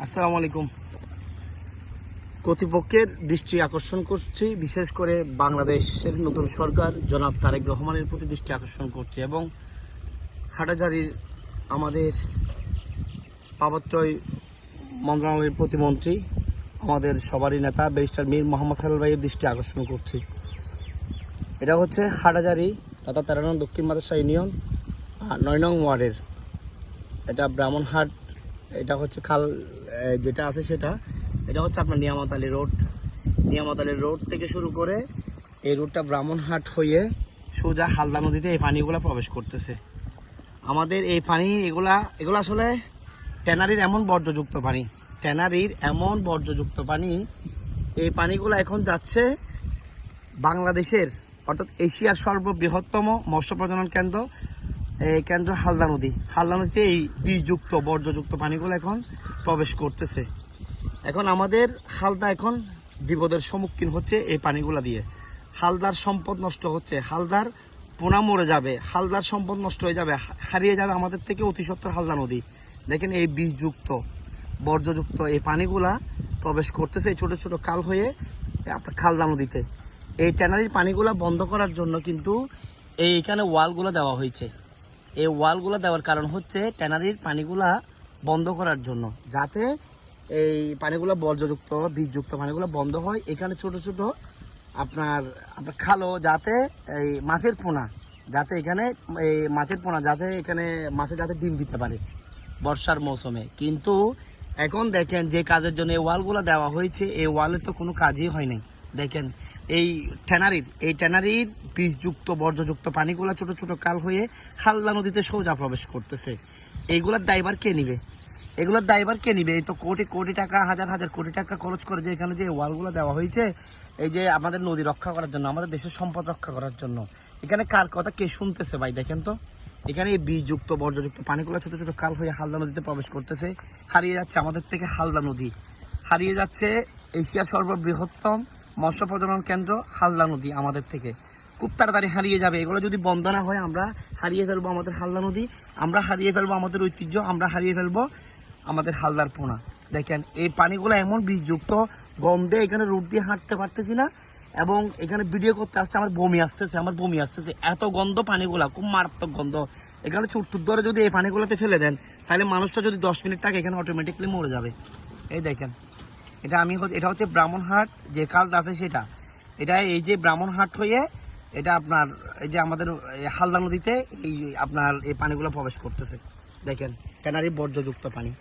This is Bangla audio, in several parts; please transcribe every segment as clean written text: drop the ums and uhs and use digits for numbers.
আসসালামু আলাইকুম। কর্তৃপক্ষের দৃষ্টি আকর্ষণ করছি, বিশেষ করে বাংলাদেশের নতুন সরকার জনাব তারেক রহমানের প্রতি দৃষ্টি আকর্ষণ করছি এবং হাটাজারির আমাদের পাবত্রয় মন্ত্রণালয়ের প্রতিমন্ত্রী, আমাদের সবারই নেতা ব্যারিস্টার মীর মোহাম্মদ হেলাল ভাইয়ের দৃষ্টি আকর্ষণ করছি। এটা হচ্ছে হাটাজারি তথা 13 নং দক্ষিণ মাদ্রাসা ইউনিয়ন 9 নং ওয়ার্ডের, এটা ব্রাহ্মণহাট। এটা হচ্ছে খাল যেটা আছে সেটা, এটা হচ্ছে আপনার নিয়ামত আলী রোড। নিয়ামত আলী রোড থেকে শুরু করে এই রোডটা ব্রাহ্মণহাট হয়ে সোজা হালদা নদীতে এই পানিগুলো প্রবেশ করতেছে। আমাদের এই পানি এগুলো আসলে ট্যানারির এমন বর্জ্যযুক্ত পানি, এই পানিগুলো এখন যাচ্ছে বাংলাদেশের অর্থাৎ এশিয়ার সর্ববৃহত্তম মৎস্য প্রজনন কেন্দ্র হালদা নদীতে এই বিষযুক্ত বর্জ্যযুক্ত পানিগুলো এখন প্রবেশ করতেছে। এখন আমাদের হালদা এখন বিপদের সম্মুখীন হচ্ছে এই পানিগুলো দিয়ে। হালদার সম্পদ নষ্ট হচ্ছে, হালদার পোনা মরে যাবে, হালদার সম্পদ নষ্ট হয়ে যাবে, হারিয়ে যাবে আমাদের থেকে অতি সত্বর হালদা নদী। দেখেন এই বিষযুক্ত বর্জ্যযুক্ত এই পানিগুলা প্রবেশ করতেছে এই ছোটো ছোটো খাল হয়ে আপনার হালদা নদীতে। এই ট্যানারির পানিগুলা বন্ধ করার জন্য কিন্তু এইখানে ওয়ালগুলো দেওয়া হয়েছে। এই ওয়ালগুলো দেওয়ার কারণ হচ্ছে ট্যানারির পানিগুলা বন্ধ করার জন্য, যাতে এই পানিগুলো বর্জ্যযুক্ত বিষযুক্ত পানিগুলো বন্ধ হয়। এখানে ছোট ছোট আপনার খালো, যাতে এই মাছের পোনা যাতে এখানে মাছে যাতে ডিম দিতে পারে বর্ষার মৌসুমে। কিন্তু এখন দেখেন যে কাজের জন্য এই ওয়ালগুলো দেওয়া হয়েছে, এই ওয়ালের তো কোনো কাজই হয় নাই। দেখেন এই ট্যানারির বিষযুক্ত বর্জ্যযুক্ত পানিগুলো ছোট ছোট কাল হয়ে হালদা নদীতে সোজা প্রবেশ করতেছে। এইগুলোর দায়ভার কে নিবে? এই তো কোটি কোটি টাকা, হাজার হাজার কোটি টাকা খরচ করে যে এখানে যে ওয়ালগুলো দেওয়া হয়েছে, এই যে আমাদের নদী রক্ষা করার জন্য, আমাদের দেশের সম্পদ রক্ষা করার জন্য। এখানে কার কথা কে শুনতেছে ভাই? দেখেন তো, এখানে এই বিষযুক্ত বর্জ্যযুক্ত পানিগুলো ছোট ছোট কাল হয়ে হালদা নদীতে প্রবেশ করতেছে। হারিয়ে যাচ্ছে আমাদের থেকে হালদা নদী, হারিয়ে যাচ্ছে এশিয়ার সর্ববৃহত্তম মৎস্য প্রজনন কেন্দ্র হালদা নদী আমাদের থেকে খুব তাড়াতাড়ি হারিয়ে যাবে। এগুলো যদি বন্ধ না হয় আমরা হারিয়ে ফেলবো আমাদের হালদা নদী, আমরা হারিয়ে ফেলবো আমাদের ঐতিহ্য, আমরা হারিয়ে ফেলবো আমাদের হালদার পোনা। দেখেন এই পানিগুলো এমন বিষযুক্ত, গন্ধে এখানে রোড দিয়ে হাঁটতে পারতেছি না এবং এখানে ভিডিও করতে আসছে আমার বমি আসতেছে, এত গন্ধ পানিগুলা, খুব মারাত্মক গন্ধ। এখানে চুট্টুর ধরে যদি এই পানিগুলোতে ফেলে দেন, তাহলে মানুষটা যদি 10 মিনিট থাকে এখানে অটোমেটিকলি মরে যাবে। এই দেখেন, এটা হচ্ছে ব্রাহ্মণহাট যে খালটা আছে সেটা, এই যে ব্রাহ্মণহাট হয়ে এটা আপনার এই যে আমাদের হালদা নদীতে এই পানিগুলো প্রবেশ করতেছে। দেখেন ট্যানারি বর্জ্যযুক্ত পানি।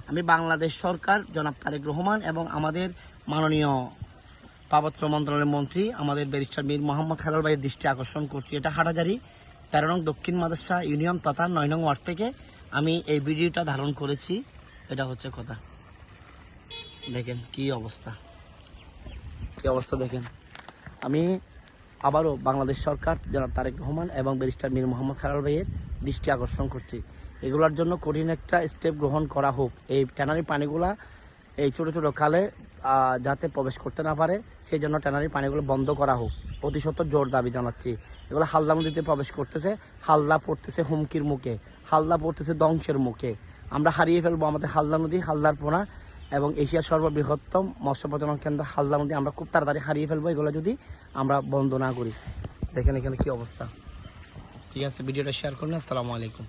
আমি বাংলাদেশ সরকার জনাব তারেক রহমান এবং আমাদের মাননীয় পার্বত্য মন্ত্রণালয়ের মন্ত্রী আমাদের ব্যারিস্টার মীর মোহাম্মদ হেলাল ভাইয়ের দৃষ্টি আকর্ষণ করছি। এটা হাটাজারি 13 নং দক্ষিণ মাদ্রাসা ইউনিয়ন তথা 9 নং ওয়ার্ড থেকে আমি এই ভিডিওটা ধারণ করেছি। এটা হচ্ছে কথা। দেখেন কি অবস্থা দেখেন। আমি আবারও বাংলাদেশ সরকার জনাব তারেক রহমান এবং ব্যারিস্টার মীর মোহাম্মদ হেলাল ভাইয়ের দৃষ্টি আকর্ষণ করছি, এগুলোর জন্য কঠিন একটা স্টেপ গ্রহণ করা হোক। এই ট্যানারি পানিগুলা এই ছোটো ছোটো খালে যাতে প্রবেশ করতে না পারে, সেই জন্য ট্যানারি পানিগুলো বন্ধ করা হোক। অতি সত্বর জোর দাবি জানাচ্ছি। এগুলো হালদা নদীতে প্রবেশ করতেছে, হালদা পড়তেছে হুমকির মুখে, হালদা পড়তেছে ধ্বংসের মুখে। আমরা হারিয়ে ফেলবো আমাদের হালদা নদী, হালদার পোনা এবং এশিয়ার সর্ববৃহত্তম মৎস্য প্রজনন কেন্দ্র হালদা নদী আমরা খুব তাড়াতাড়ি হারিয়ে ফেলবো এগুলো যদি আমরা বন্ধ না করি। দেখেন এখানে কি অবস্থা। ঠিক আছে, ভিডিওটা শেয়ার করুন। আসসালামু আলাইকুম।